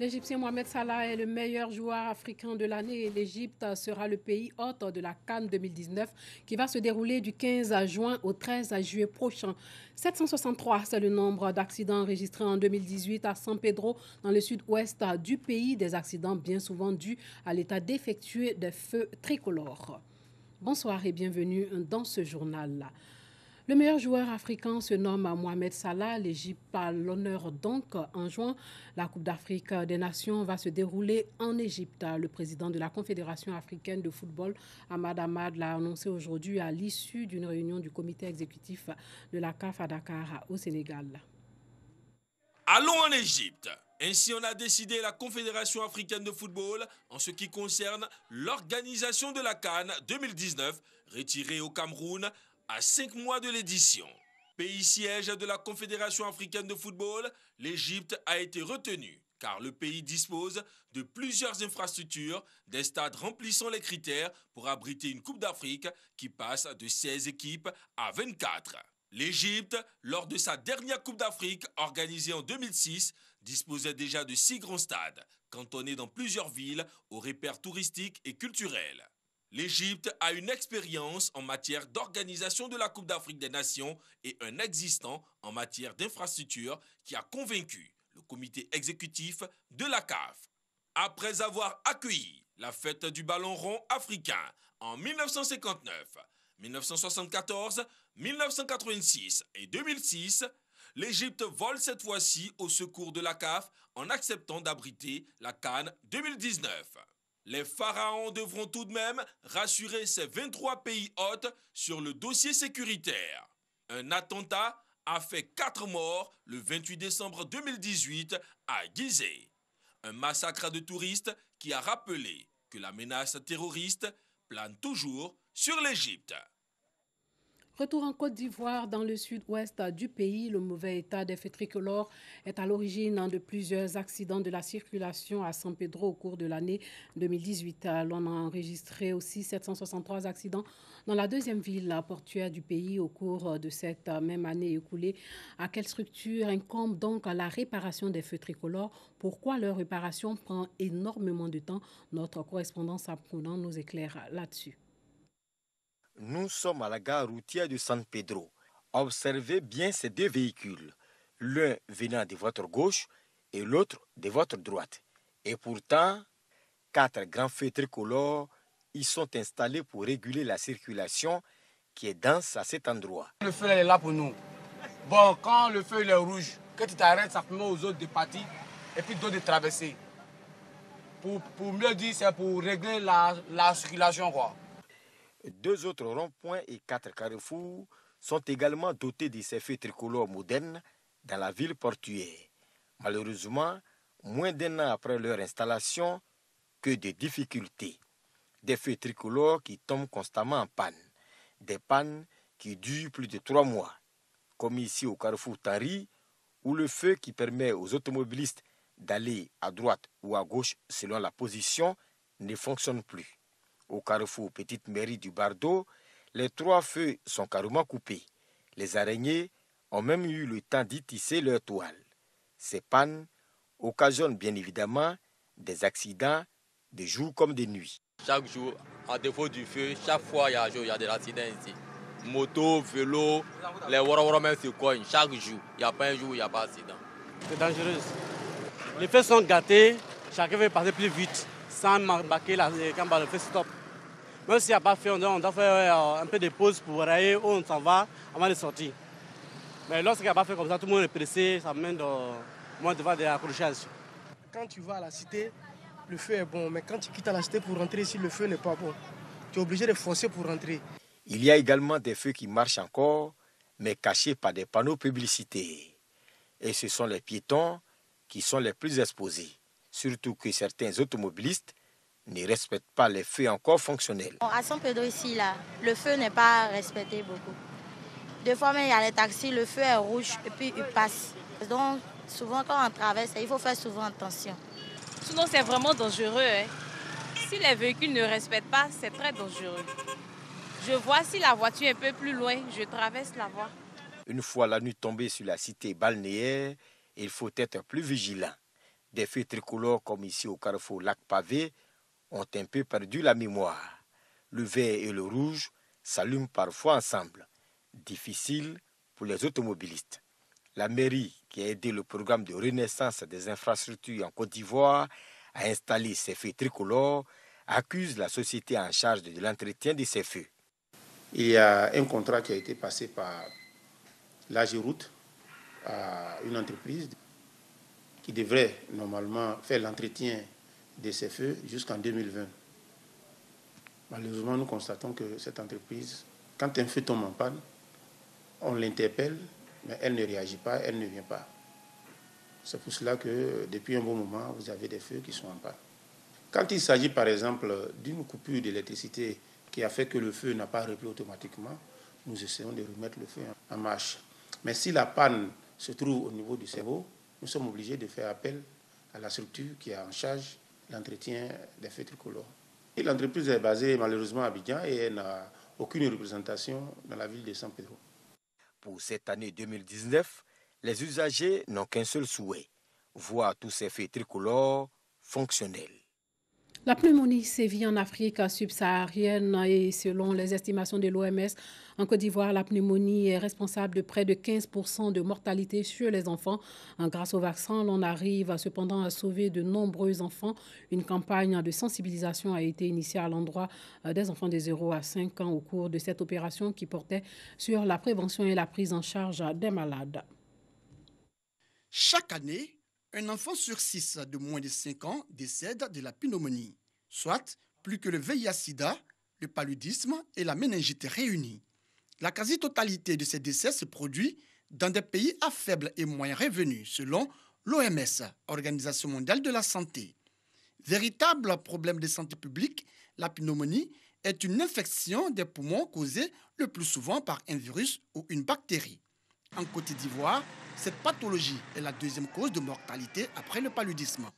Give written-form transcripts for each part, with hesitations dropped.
L'Égyptien Mohamed Salah est le meilleur joueur africain de l'année et l'Égypte sera le pays hôte de la CAN 2019 qui va se dérouler du 15 juin au 13 juillet prochain. 763, c'est le nombre d'accidents enregistrés en 2018 à San Pedro, dans le sud-ouest du pays, des accidents bien souvent dus à l'état défectueux des feux tricolores. Bonsoir et bienvenue dans ce journal-là. Le meilleur joueur africain se nomme Mohamed Salah. L'Égypte a l'honneur donc en juin. La Coupe d'Afrique des Nations va se dérouler en Égypte. Le président de la Confédération africaine de football, Ahmad Ahmad, l'a annoncé aujourd'hui à l'issue d'une réunion du comité exécutif de la CAF à Dakar, au Sénégal. Allons en Égypte. Ainsi, on a décidé la Confédération africaine de football en ce qui concerne l'organisation de la CAN 2019, retirée au Cameroun à 5 mois de l'édition. Pays siège de la Confédération africaine de football, l'Égypte a été retenue car le pays dispose de plusieurs infrastructures, des stades remplissant les critères pour abriter une Coupe d'Afrique qui passe de 16 équipes à 24. L'Égypte, lors de sa dernière Coupe d'Afrique organisée en 2006, disposait déjà de 6 grands stades, cantonnés dans plusieurs villes aux repères touristiques et culturels. L'Égypte a une expérience en matière d'organisation de la Coupe d'Afrique des Nations et un existant en matière d'infrastructure qui a convaincu le comité exécutif de la CAF. Après avoir accueilli la fête du ballon rond africain en 1959, 1974, 1986 et 2006, l'Égypte vole cette fois-ci au secours de la CAF en acceptant d'abriter la CAN 2019. Les pharaons devront tout de même rassurer ces 23 pays hôtes sur le dossier sécuritaire. Un attentat a fait 4 morts le 28 décembre 2018 à Gizeh. Un massacre de touristes qui a rappelé que la menace terroriste plane toujours sur l'Égypte. Retour en Côte d'Ivoire, dans le sud-ouest du pays. Le mauvais état des feux tricolores est à l'origine de plusieurs accidents de la circulation à San Pedro au cours de l'année 2018. L'on a enregistré aussi 763 accidents dans la deuxième ville portuaire du pays au cours de cette même année écoulée. À quelle structure incombe donc la réparation des feux tricolores? Pourquoi leur réparation prend énormément de temps? Notre correspondant Saprounan nous éclaire là-dessus. Nous sommes à la gare routière de San Pedro. Observez bien ces deux véhicules, l'un venant de votre gauche et l'autre de votre droite. Et pourtant, 4 grands feux tricolores y sont installés pour réguler la circulation qui est dense à cet endroit. Le feu est là pour nous. Bon, quand le feu est rouge, que tu t'arrêtes, ça permet aux autres de partir et puis d'autres de traverser. Pour mieux dire, c'est pour régler la circulation, quoi. 2 autres ronds-points et 4 carrefours sont également dotés de ces feux tricolores modernes dans la ville portuaire. Malheureusement, moins d'1 an après leur installation, que de difficultés. Des feux tricolores qui tombent constamment en panne. Des pannes qui durent plus de 3 mois. Comme ici au carrefour Tari, où le feu qui permet aux automobilistes d'aller à droite ou à gauche selon la position ne fonctionne plus. Au carrefour Petite Mairie du Bardo, les 3 feux sont carrément coupés. Les araignées ont même eu le temps d'y tisser leur toile. Ces pannes occasionnent bien évidemment des accidents de jour comme de nuit. Chaque jour, à défaut du feu, chaque fois il y a des accidents ici. Moto, vélo, les wara même se cognent. Chaque jour, il n'y a pas un jour où il n'y a pas d'accident. C'est dangereux. Les feux sont gâtés, chacun veut passer plus vite, sans marquer quand le feu stop. Même s'il n'y a pas fait, on doit faire un peu de pause pour rayer où on s'en va avant de sortir. Mais lorsqu'il n'y a pas fait comme ça, tout le monde est pressé, ça mène moins devant des accrochages. Quand tu vas à la cité, le feu est bon, mais quand tu quittes la cité pour rentrer ici, le feu n'est pas bon. Tu es obligé de foncer pour rentrer. Il y a également des feux qui marchent encore, mais cachés par des panneaux publicitaires. Et ce sont les piétons qui sont les plus exposés, surtout que certains automobilistes ne respectent pas les feux encore fonctionnels. À San Pedro ici, là, le feu n'est pas respecté beaucoup. Des fois, même il y a les taxis, le feu est rouge et puis il passe. Donc, souvent, quand on traverse, il faut faire souvent attention. Sinon, c'est vraiment dangereux. Si les véhicules ne respectent pas, c'est très dangereux. Je vois si la voiture est un peu plus loin, je traverse la voie. Une fois la nuit tombée sur la cité balnéaire, il faut être plus vigilant. Des feux tricolores comme ici au carrefour Lac Pavé ont un peu perdu la mémoire. Le vert et le rouge s'allument parfois ensemble. Difficile pour les automobilistes. La mairie, qui a aidé le programme de renaissance des infrastructures en Côte d'Ivoire à installer ces feux tricolores, accuse la société en charge de l'entretien de ces feux. Il y a un contrat qui a été passé par l'AGEROUTE à une entreprise qui devrait normalement faire l'entretien de ces feux jusqu'en 2020. Malheureusement, nous constatons que cette entreprise, quand un feu tombe en panne, on l'interpelle, mais elle ne réagit pas, elle ne vient pas. C'est pour cela que depuis un bon moment, vous avez des feux qui sont en panne. Quand il s'agit par exemple d'une coupure d'électricité qui a fait que le feu n'a pas repris automatiquement, nous essayons de remettre le feu en marche. Mais si la panne se trouve au niveau du cerveau, nous sommes obligés de faire appel à la structure qui a en charge l'entretien des feux tricolores. Et l'entreprise est basée malheureusement à Abidjan et elle n'a aucune représentation dans la ville de San Pedro. Pour cette année 2019, les usagers n'ont qu'un seul souhait, voir tous ces feux tricolores fonctionnels. La pneumonie sévit en Afrique subsaharienne et selon les estimations de l'OMS, en Côte d'Ivoire, la pneumonie est responsable de près de 15% de mortalité chez les enfants. Grâce au vaccin, l'on arrive cependant à sauver de nombreux enfants. Une campagne de sensibilisation a été initiée à l'endroit des enfants de 0 à 5 ans au cours de cette opération qui portait sur la prévention et la prise en charge des malades. Chaque année, un enfant sur 6 de moins de 5 ans décède de la pneumonie, soit plus que le VIH-Sida, le paludisme et la méningite réunis. La quasi-totalité de ces décès se produit dans des pays à faible et moyen revenu, selon l'OMS, Organisation mondiale de la santé. Véritable problème de santé publique, la pneumonie est une infection des poumons causée le plus souvent par un virus ou une bactérie. En Côte d'Ivoire, cette pathologie est la deuxième cause de mortalité après le paludisme.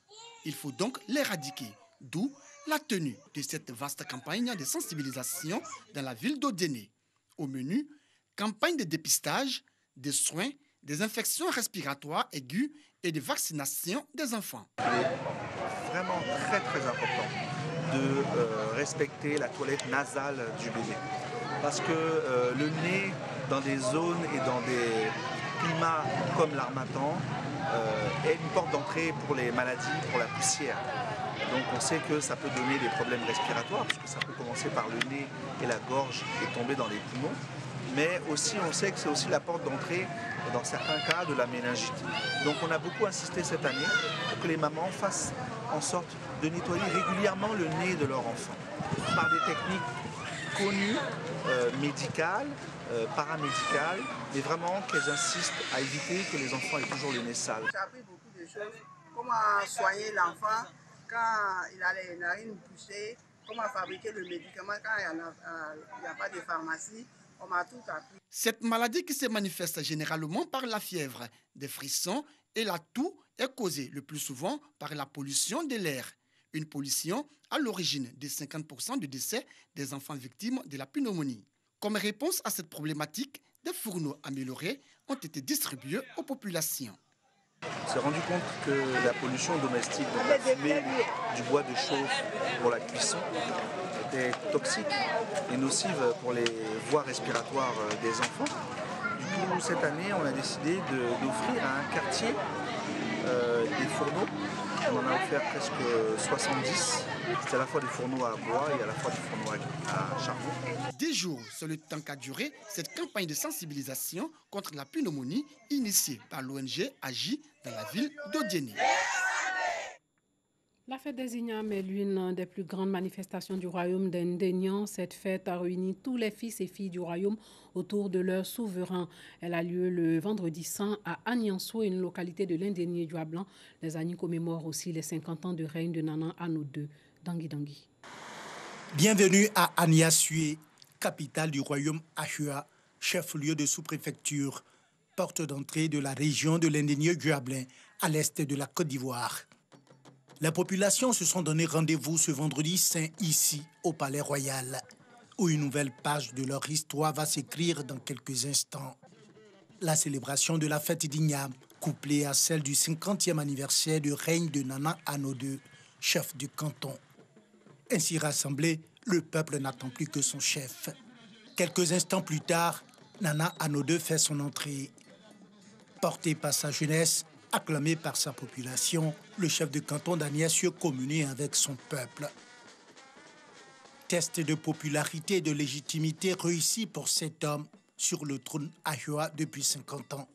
Il faut donc l'éradiquer, d'où la tenue de cette vaste campagne de sensibilisation dans la ville d'Odéné. Au menu, campagne de dépistage, des soins, des infections respiratoires aiguës et de vaccination des enfants. Il est vraiment très important de respecter la toilette nasale du bébé. Parce que le nez, dans des zones et dans des climats comme l'Harmattan, est une porte d'entrée pour les maladies, pour la poussière. Donc on sait que ça peut donner des problèmes respiratoires, parce que ça peut commencer par le nez et la gorge et tomber dans les poumons. Mais aussi, on sait que c'est aussi la porte d'entrée, dans certains cas, de la méningite. Donc on a beaucoup insisté cette année pour que les mamans fassent en sorte de nettoyer régulièrement le nez de leur enfant par des techniques connues, médicales, paramédicales, mais vraiment qu'elles insistent à éviter que les enfants aient toujours le nez sale. J'ai appris beaucoup de choses, comment soigner l'enfant quand il a les narines poussées, comment fabriquer le médicament quand il n'y a pas de pharmacie. On m'a tout appris. Cette maladie qui se manifeste généralement par la fièvre, des frissons et la toux est causée le plus souvent par la pollution de l'air. Une pollution à l'origine de 50% de décès des enfants victimes de la pneumonie. Comme réponse à cette problématique, des fourneaux améliorés ont été distribués aux populations. On s'est rendu compte que la pollution domestique, donc la fumée du bois de chauffe pour la cuisson, était toxique et nocive pour les voies respiratoires des enfants. Du coup, cette année, on a décidé d'offrir à un quartier des fourneaux. On en a offert presque 70. C'est à la fois des fourneaux à bois et à la fois des fourneaux à charbon. 10 jours, c'est le temps qu'a duré cette campagne de sensibilisation contre la pneumonie initiée par l'ONG AGI dans la ville d'Odéné. La fête des Ignames est l'une des plus grandes manifestations du royaume d'Indénian. Cette fête a réuni tous les fils et filles du royaume autour de leur souverain. Elle a lieu le vendredi saint à Agnianso, une localité de l'Indénié du Blanc. Les Agnis commémorent aussi les 50 ans de règne de Nana Ano II. Dangui. Bienvenue à Agniassué, capitale du royaume Ahua, chef-lieu de sous-préfecture, porte d'entrée de la région de l'Indénié du Blanc, à l'est de la Côte d'Ivoire. La population se sont donné rendez-vous ce vendredi saint ici, au Palais Royal, où une nouvelle page de leur histoire va s'écrire dans quelques instants. La célébration de la fête d'Ignam couplée à celle du 50e anniversaire du règne de Nana Anno II, chef du canton. Ainsi rassemblé, le peuple n'attend plus que son chef. Quelques instants plus tard, Nana Anno II fait son entrée. Porté par sa jeunesse, acclamé par sa population, le chef de canton d'Aniassio communie avec son peuple. Test de popularité et de légitimité réussi pour cet homme sur le trône Ahua depuis 50 ans.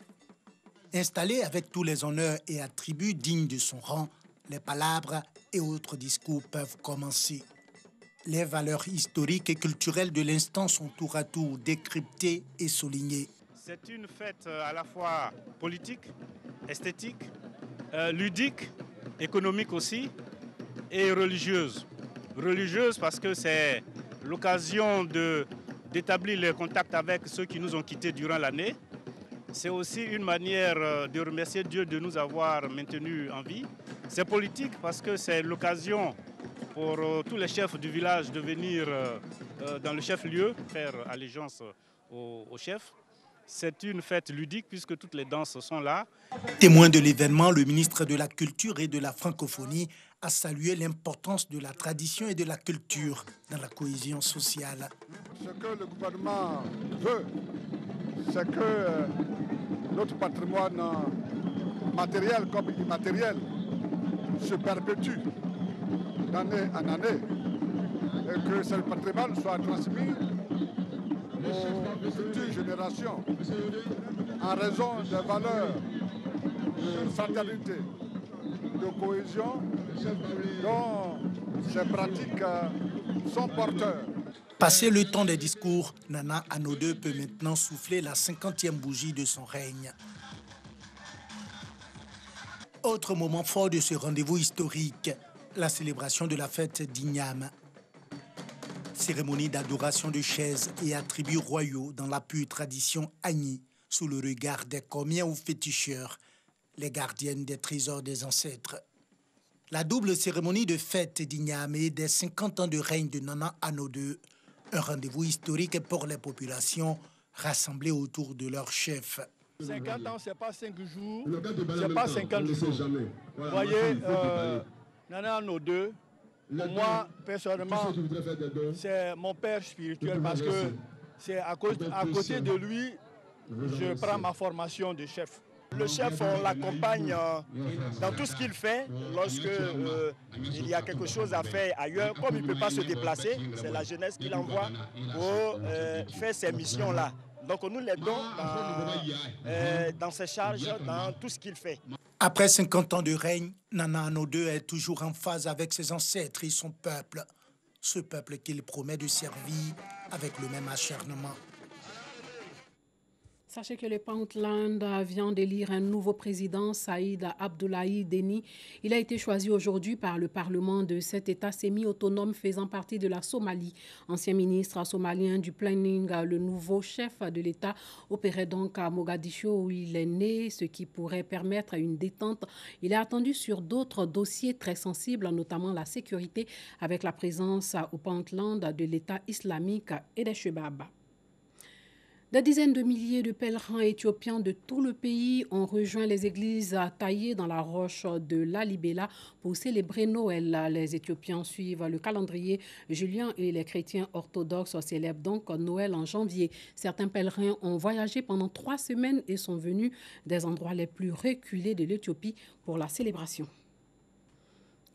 Installé avec tous les honneurs et attributs dignes de son rang, les palabres et autres discours peuvent commencer. Les valeurs historiques et culturelles de l'instant sont tour à tour décryptées et soulignées. C'est une fête à la fois politique, esthétique, ludique, économique aussi, et religieuse. Religieuse parce que c'est l'occasion d'établir les contacts avec ceux qui nous ont quittés durant l'année. C'est aussi une manière de remercier Dieu de nous avoir maintenus en vie. C'est politique parce que c'est l'occasion pour tous les chefs du village de venir dans le chef-lieu, faire allégeance au chef. C'est une fête ludique puisque toutes les danses sont là. Témoin de l'événement, le ministre de la Culture et de la Francophonie a salué l'importance de la tradition et de la culture dans la cohésion sociale. Ce que le gouvernement veut, c'est que notre patrimoine matériel comme immatériel se perpétue d'année en année et que ce patrimoine soit transmis aux futures générations en raison des valeurs de fraternité, de cohésion dont ces pratiques sont porteurs. Passé le temps des discours, Nana Anno II peut maintenant souffler la 50e bougie de son règne. Autre moment fort de ce rendez-vous historique, la célébration de la fête d'Ignam. Cérémonie d'adoration de chaises et attributs royaux dans la pure tradition Agni, sous le regard des commiens ou féticheurs, les gardiennes des trésors des ancêtres. La double cérémonie de fête d'Ignam et des 50 ans de règne de Nana Anno II, un rendez-vous historique pour les populations rassemblées autour de leur chef. 50 ans, ce n'est pas 5 jours, ce n'est pas 50 jours. Vous voyez, Nana Anno II, pour moi, personnellement, c'est mon père spirituel parce que c'est à côté de lui, je prends ma formation de chef. Le chef, on l'accompagne dans tout ce qu'il fait. Lorsque il y a quelque chose à faire ailleurs, comme il ne peut pas se déplacer, c'est la jeunesse qui l'envoie pour faire ces missions-là. Donc nous l'aidons dans ses charges, dans tout ce qu'il fait. Après 50 ans de règne, Nana Anno II est toujours en phase avec ses ancêtres et son peuple. Ce peuple qu'il promet de servir avec le même acharnement. Sachez que le Puntland vient d'élire un nouveau président, Saïd Abdoulaye Déni. Il a été choisi aujourd'hui par le Parlement de cet État semi-autonome faisant partie de la Somalie. Ancien ministre somalien du planning, le nouveau chef de l'État opérait donc à Mogadiscio où il est né, ce qui pourrait permettre une détente. Il est attendu sur d'autres dossiers très sensibles, notamment la sécurité, avec la présence au Puntland de l'État islamique et des Chebaba. Des dizaines de milliers de pèlerins éthiopiens de tout le pays ont rejoint les églises taillées dans la roche de Lalibela pour célébrer Noël. Les Éthiopiens suivent le calendrier julien et les chrétiens orthodoxes célèbrent donc Noël en janvier. Certains pèlerins ont voyagé pendant 3 semaines et sont venus des endroits les plus reculés de l'Éthiopie pour la célébration.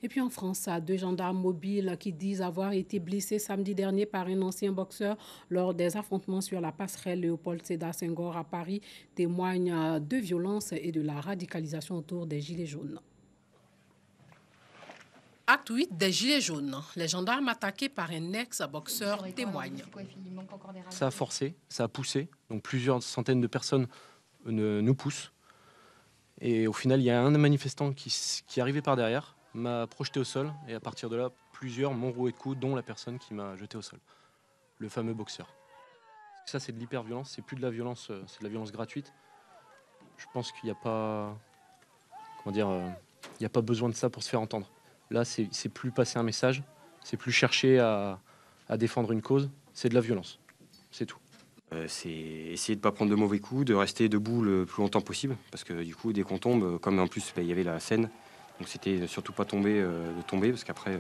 Et puis en France, 2 gendarmes mobiles qui disent avoir été blessés samedi dernier par un ancien boxeur lors des affrontements sur la passerelle Léopold Sédar Senghor à Paris témoignent de violence et de la radicalisation autour des Gilets jaunes. Acte 8 des Gilets jaunes. Les gendarmes attaqués par un ex-boxeur témoignent. Ça a forcé, ça a poussé. Donc plusieurs centaines de personnes nous poussent. Et au final, il y a un manifestant qui est arrivé par derrière, m'a projeté au sol et à partir de là, plusieurs m'ont roué de coups, dont la personne qui m'a jeté au sol, le fameux boxeur. Ça, c'est de l'hyper-violence, c'est plus de la violence, c'est de la violence gratuite. Je pense qu'il n'y a pas, il n'y a pas besoin de ça pour se faire entendre. Là, c'est plus passer un message, c'est plus chercher à défendre une cause, c'est de la violence, c'est tout. C'est essayer de ne pas prendre de mauvais coups, de rester debout le plus longtemps possible, parce que du coup, dès qu'on tombe, comme en plus il y avait la Seine, donc c'était surtout pas de tomber, parce qu'après,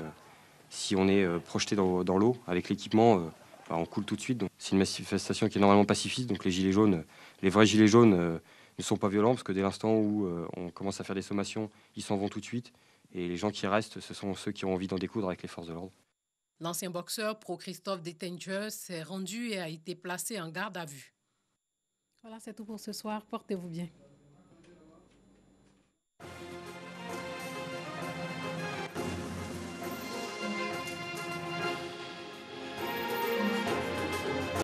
si on est projeté dans l'eau avec l'équipement, on coule tout de suite. C'est une manifestation qui est normalement pacifiste, donc les gilets jaunes, les vrais gilets jaunes ne sont pas violents, parce que dès l'instant où on commence à faire des sommations, ils s'en vont tout de suite, et les gens qui restent, ce sont ceux qui ont envie d'en découdre avec les forces de l'ordre. L'ancien boxeur pro-Christophe Détainger s'est rendu et a été placé en garde à vue. Voilà, c'est tout pour ce soir. Portez-vous bien.